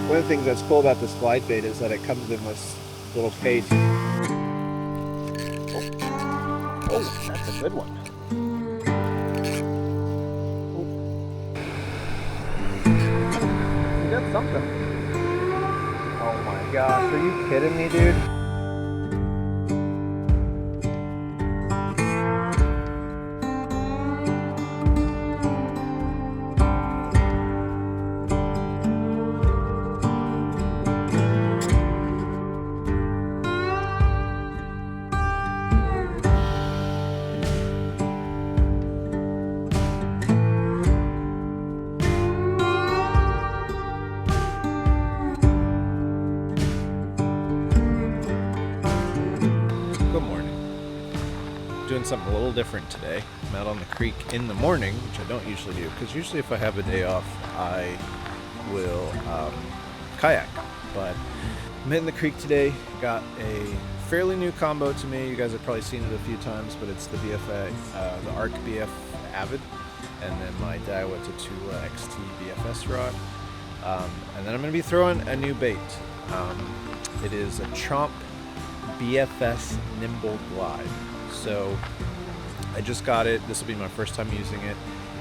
One of the things that's cool about this glide bait is that it comes in this little case. Oh, that's a good one. You got something. Oh my gosh, are you kidding me, dude? Good morning. Doing something a little different today. I'm out on the creek in the morning, which I don't usually do, because usually if I have a day off, I will kayak. But I'm hitting the creek today. Got a fairly new combo to me. You guys have probably seen it a few times, but it's the BFS, the Arc BF Avid, and then my Daiwa Tatula XT BFS rod. And then I'm going to be throwing a new bait. It is a Chomp BFS Nimbull Glide. So I just got it. This will be my first time using it.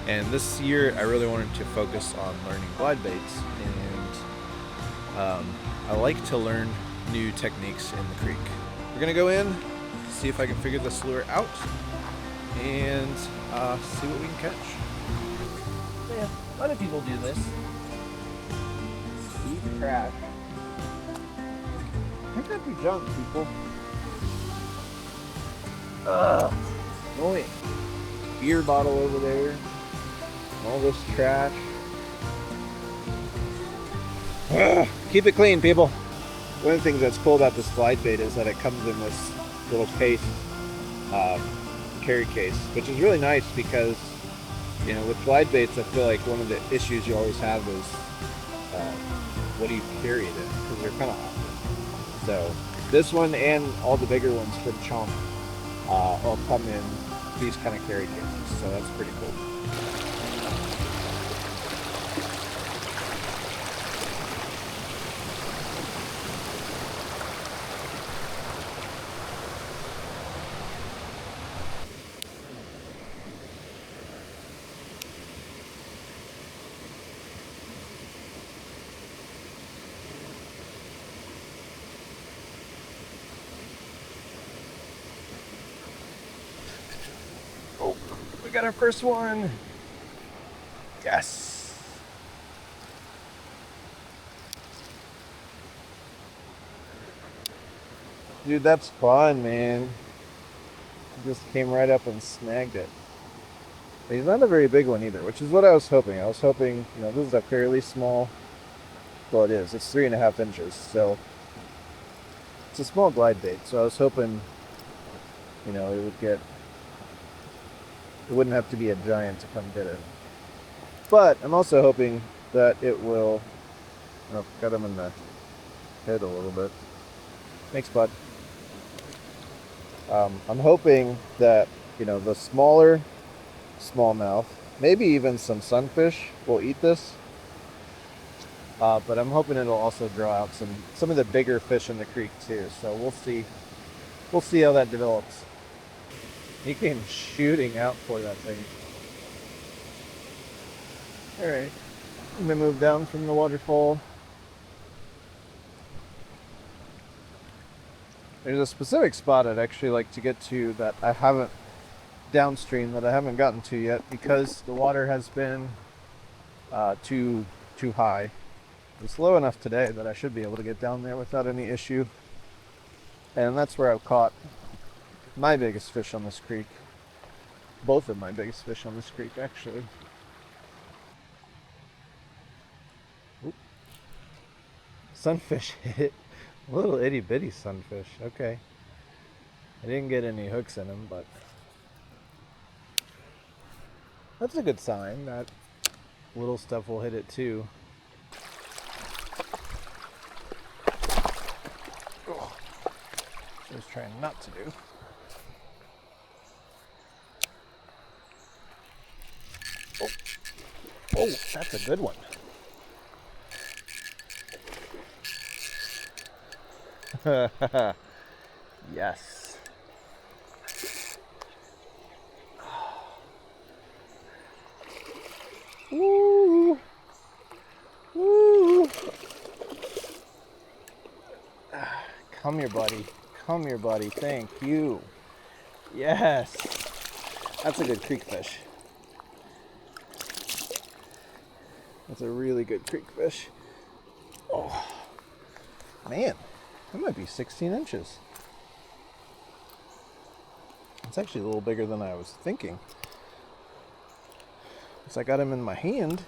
And this year I really wanted to focus on learning glide baits. And I like to learn new techniques in the creek. We're gonna go in, see if I can figure this lure out, and see what we can catch. Yeah, a lot of people do this. Eat trash. Pick up your junk, people. Annoying. Beer bottle over there. All this trash. Keep it clean, people. One of the things that's cool about this glide bait is that it comes in this little case, carry case, which is really nice because, you know, with glide baits, I feel like one of the issues you always have is what do you carry it in? Because they're kind of awkward. So this one and all the bigger ones from Chomp all come in these kind of carry cases, so that's pretty cool. We got our first one. Yes. Dude, that's fun, man. Just came right up and snagged it. But he's not a very big one either, which is what I was hoping. I was hoping, you know, this is a fairly small, well, it is. It's 3.5 inches, so it's a small glide bait. So I was hoping, you know, it wouldn't have to be a giant to come get it. But I'm also hoping that it will, oh, got him in the head a little bit. Thanks, bud. I'm hoping that, you know, the smaller smallmouth, maybe even some sunfish will eat this. But I'm hoping it'll also draw out some of the bigger fish in the creek too. So we'll see. We'll see how that develops. He came shooting out for that thing. All right, I'm gonna move down from the waterfall. There's a specific spot I'd actually like to get to that I haven't, downstream, that I haven't gotten to yet because the water has been too high. It's low enough today that I should be able to get down there without any issue. And that's where I've caught my biggest fish on this creek. Both of my biggest fish on this creek, actually. Oop. Sunfish hit. Little itty bitty sunfish. Okay. I didn't get any hooks in them, but that's a good sign that little stuff will hit it too. Oh, I was trying not to do. Oh, that's a good one. Yes. Woo! Woo! Come here, buddy. Come here, buddy. Thank you. Yes. That's a good creek fish. That's a really good creek fish. Oh, man. That might be 16 inches. It's actually a little bigger than I was thinking. Once I got him in my hand.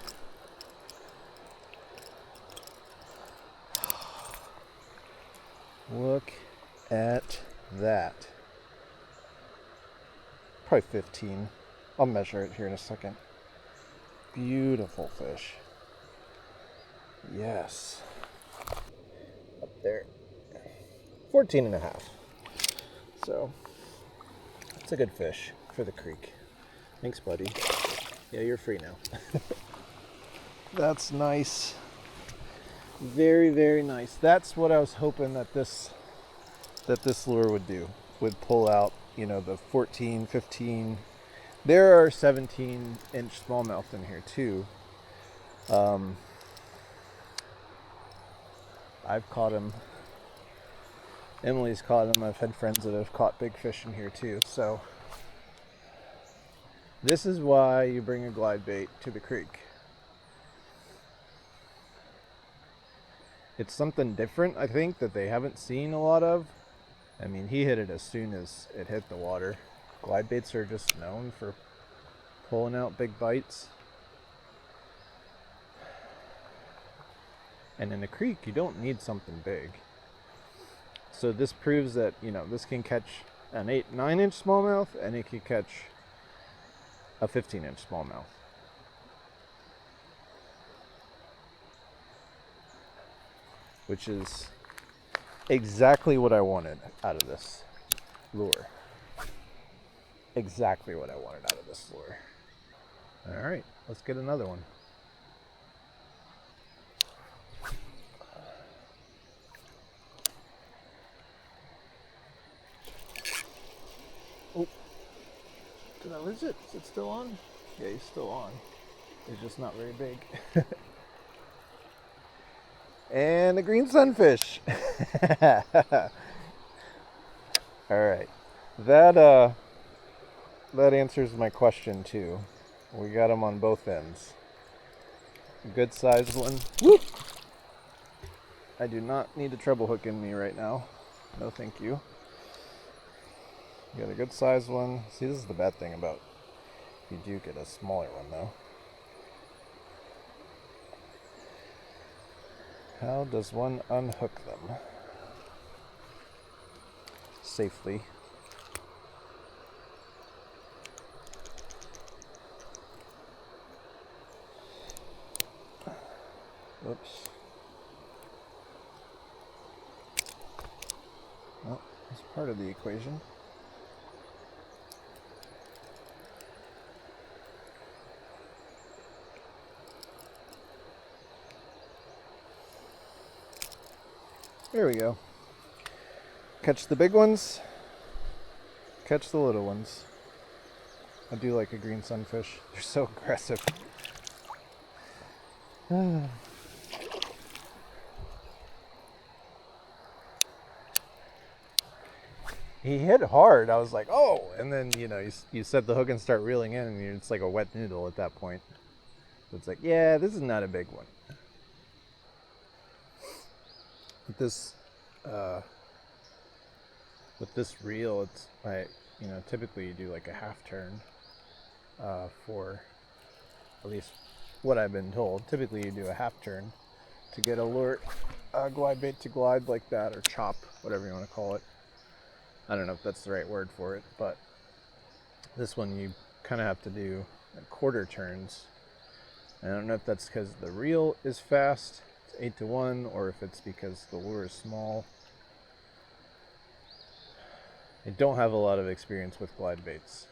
Look at that. Probably 15. I'll measure it here in a second. Beautiful fish. Yes. Up there. 14 and a half. So, it's a good fish for the creek. Thanks, buddy. Yeah, you're free now. That's nice. Very, very nice. That's what I was hoping that this lure would do. Would pull out, you know, the 14, 15. There are 17-inch smallmouth in here too. I've caught them. Emily's caught them. I've had friends that have caught big fish in here too. So this is why you bring a glide bait to the creek. It's something different, I think, that they haven't seen a lot of. I mean, he hit it as soon as it hit the water. Glide baits are just known for pulling out big bites. And in the creek, you don't need something big. So this proves that, you know, this can catch an 8-9-inch smallmouth, and it can catch a 15-inch smallmouth. Which is exactly what I wanted out of this lure. Exactly what I wanted out of this lure. All right, let's get another one. Oh, did I lose it? Is it still on? Yeah, he's still on. He's just not very big. And a green sunfish. All right, that answers my question too. We got them on both ends. Good sized one. Whoop! I do not need a treble hook in me right now. No, thank you. Got a good sized one. See, this is the bad thing about you do get a smaller one though. How does one unhook them safely? Oops. Well, that's part of the equation. There we go. Catch the big ones, catch the little ones. I do like a green sunfish. They're so aggressive. He hit hard. I was like, oh, and then, you know, you set the hook and start reeling in, and it's like a wet noodle at that point. So it's like, yeah, this is not a big one. With this reel, it's typically you do like a half turn for at least what I've been told. Typically you do a half turn to get a lure, glide bait to glide like that, or chop, whatever you want to call it. I don't know if that's the right word for it, but this one you kind of have to do quarter turns. I don't know if that's because the reel is fast, it's 8-1, or if it's because the lure is small. I don't have a lot of experience with glide baits.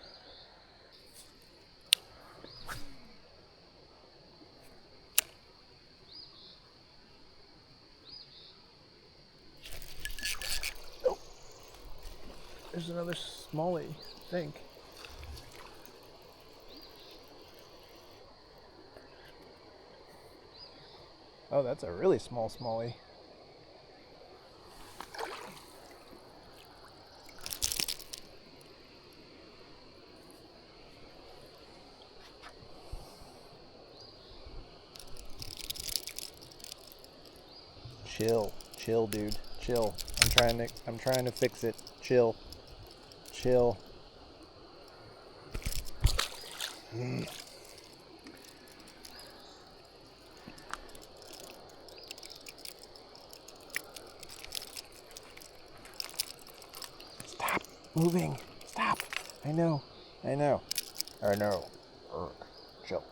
There's another smallie, I think. Oh, that's a really small smallie. Chill, dude. Chill. I'm trying to fix it. Chill. Stop moving. Stop. I know. Chill.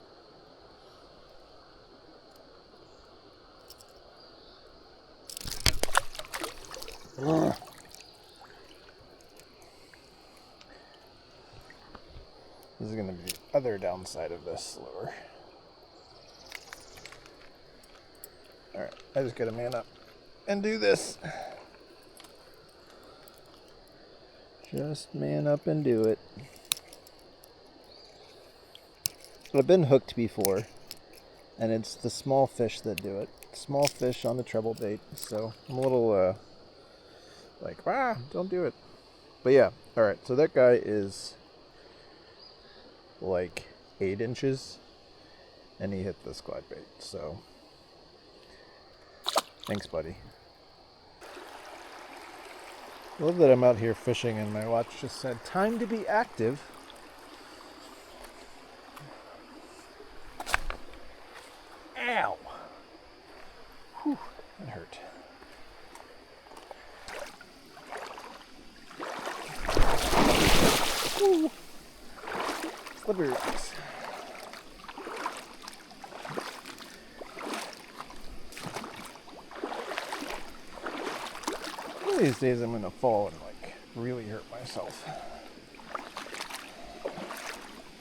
This is going to be the other downside of this lure. Alright, I just gotta man up and do this. Just man up and do it. I've been hooked before, and it's the small fish that do it. Small fish on the treble bait, so I'm a little like, don't do it. But yeah, alright, so that guy is like 8 inches, and he hit this glide bait, so thanks, buddy. I love that I'm out here fishing and my watch just said, time to be active. Ow! Whew, that hurt. Woo! Slippers. One of these days I'm gonna fall and like really hurt myself.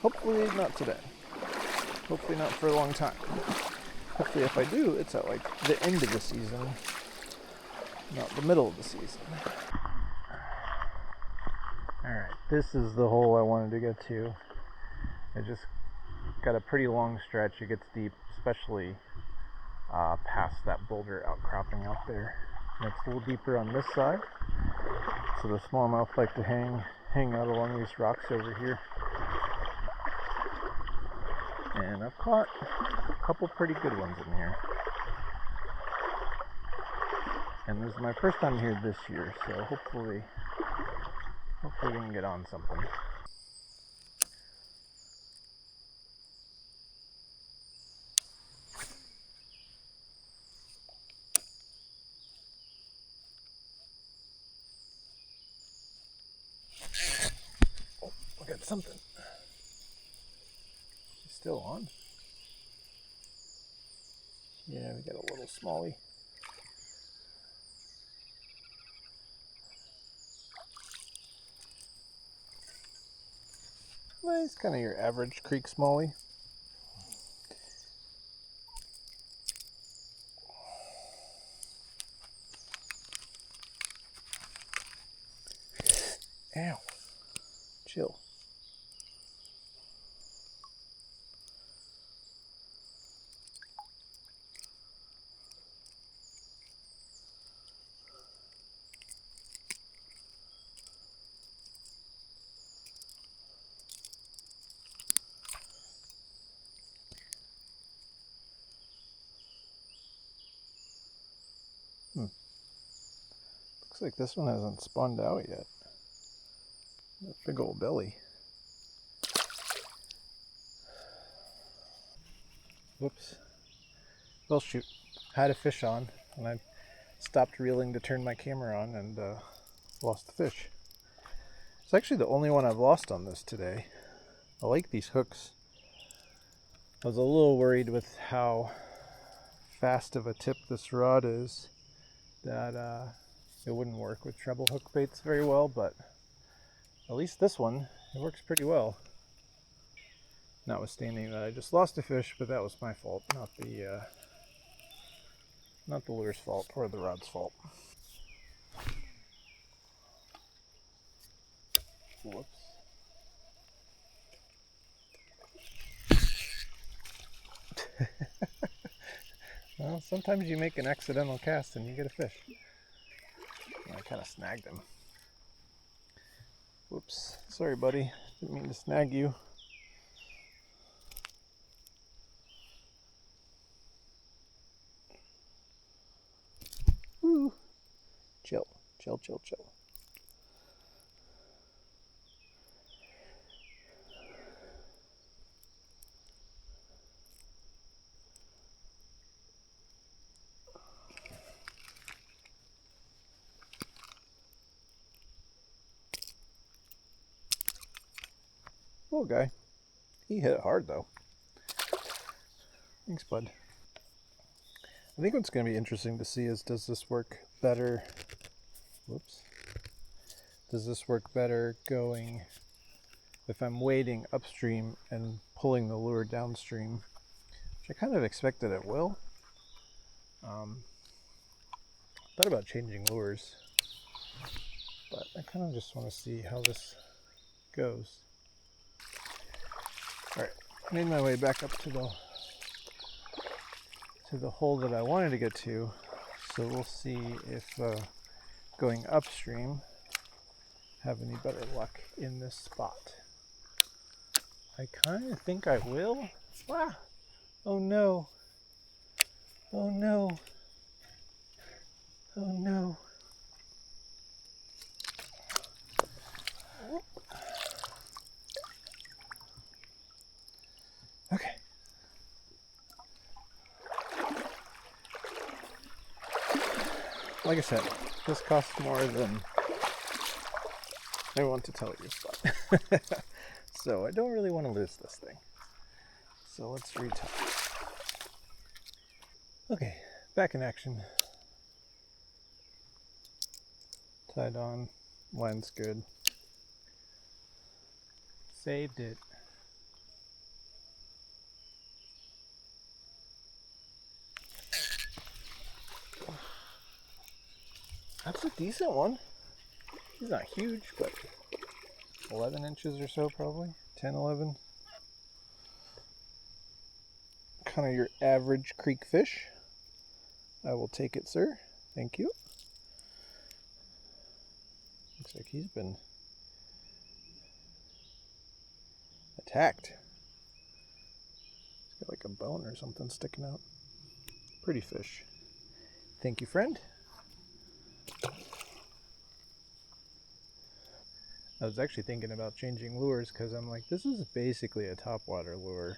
Hopefully not today. Hopefully not for a long time. Hopefully if I do, it's at like the end of the season, not the middle of the season. Alright, this is the hole I wanted to get to. It just got a pretty long stretch. It gets deep, especially past that boulder outcropping out there. And it's a little deeper on this side, so the smallmouth like to hang out along these rocks over here. And I've caught a couple pretty good ones in here. And this is my first time here this year, so hopefully we can get on something. Oh, I got something. She's still on? Yeah, we got a little smallie. Nice, kind of your average creek smallie. Ow. Chill. Looks like this one hasn't spawned out yet. That big old belly. Whoops. Well, shoot. Had a fish on, and I stopped reeling to turn my camera on and lost the fish. It's actually the only one I've lost on this today. I like these hooks. I was a little worried with how fast of a tip this rod is that it wouldn't work with treble hook baits very well, but at least this one, it works pretty well. Notwithstanding that I just lost a fish, but that was my fault, not the lure's fault or the rod's fault. Whoops. Well, sometimes you make an accidental cast and you get a fish. I kind of snagged him. Whoops. Sorry, buddy. Didn't mean to snag you. Woo. Chill, chill, chill, chill. Little guy. He hit it hard though. Thanks, bud. I think what's going to be interesting to see is, does this work better? Whoops. Does this work better going if I'm wading upstream and pulling the lure downstream, which I kind of expected it will. Thought about changing lures, but I kind of just want to see how this goes. Alright, made my way back up to the hole that I wanted to get to, so we'll see if going upstream have any better luck in this spot. I kind of think I will. Ah! Oh no. Oh no. Oh no. Okay. Like I said, this costs more than I want to tell you, but so I don't really want to lose this thing. So let's retie. Okay, back in action. Tied on, line's good. Saved it. That's a decent one. He's not huge, but 11 inches or so probably. 10, 11. Kind of your average creek fish. I will take it, sir. Thank you. Looks like he's been attacked. He's got like a bone or something sticking out. Pretty fish. Thank you, friend. I was actually thinking about changing lures because I'm like, this is basically a topwater lure,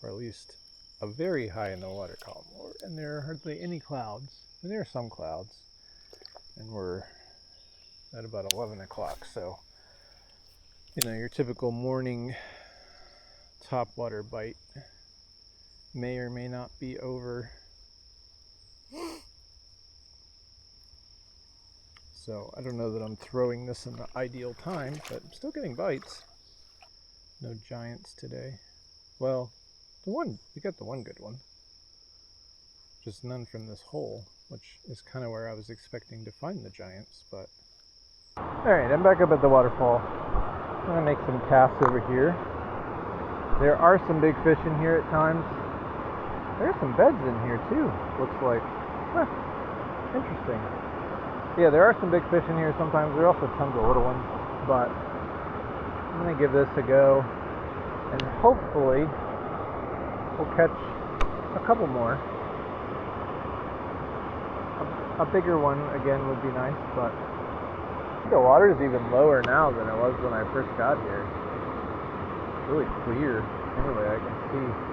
or at least a very high in the water column lure, and there are hardly any clouds, and there are some clouds, and we're at about 11 o'clock, so you know, your typical morning topwater bite may or may not be over. So I don't know that I'm throwing this in the ideal time, but I'm still getting bites. No giants today. Well, we got the one good one. Just none from this hole, which is kind of where I was expecting to find the giants, but... Alright, I'm back up at the waterfall. I'm going to make some casts over here. There are some big fish in here at times. There's some beds in here too, looks like. Huh, interesting. Yeah, there are some big fish in here sometimes. There are also tons of little ones, but I'm going to give this a go, and hopefully we'll catch a couple more. A bigger one, again, would be nice, but the water is even lower now than it was when I first got here. It's really clear. Anyway, I can see.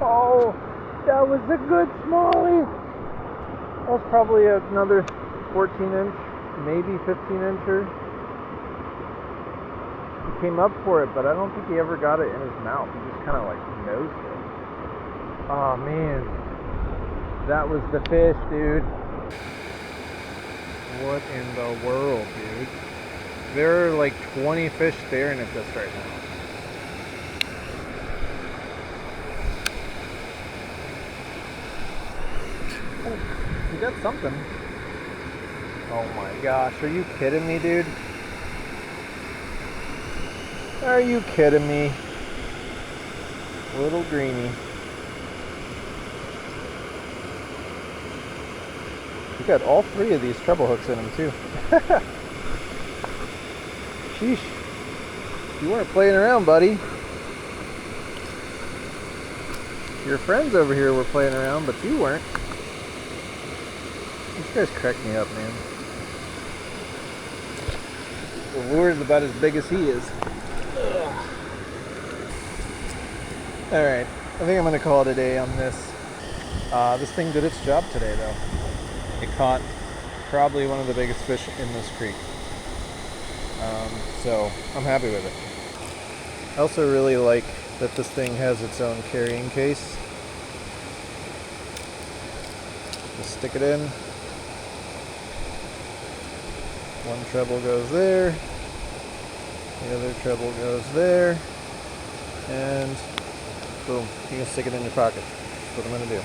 Oh, that was a good smallie. That was probably another 14-inch, maybe 15-incher. He came up for it, but I don't think he ever got it in his mouth. He just kind of like nosed it. Oh man, that was the fish, dude. What in the world, dude? There are like 20 fish staring at this right now. You got something. Oh my gosh, are you kidding me, dude? Are you kidding me? Little greenie. You got all 3 of these treble hooks in them too. Sheesh. You weren't playing around, buddy. Your friends over here were playing around, but you weren't. These guys crack me up, man. The lure's about as big as he is. Alright, I think I'm going to call it a day on this. This thing did its job today, though. It caught probably one of the biggest fish in this creek. So, I'm happy with it. I also really like that this thing has its own carrying case. Just stick it in. One treble goes there. The other treble goes there. And boom, you can stick it in your pocket. That's what I'm going to do.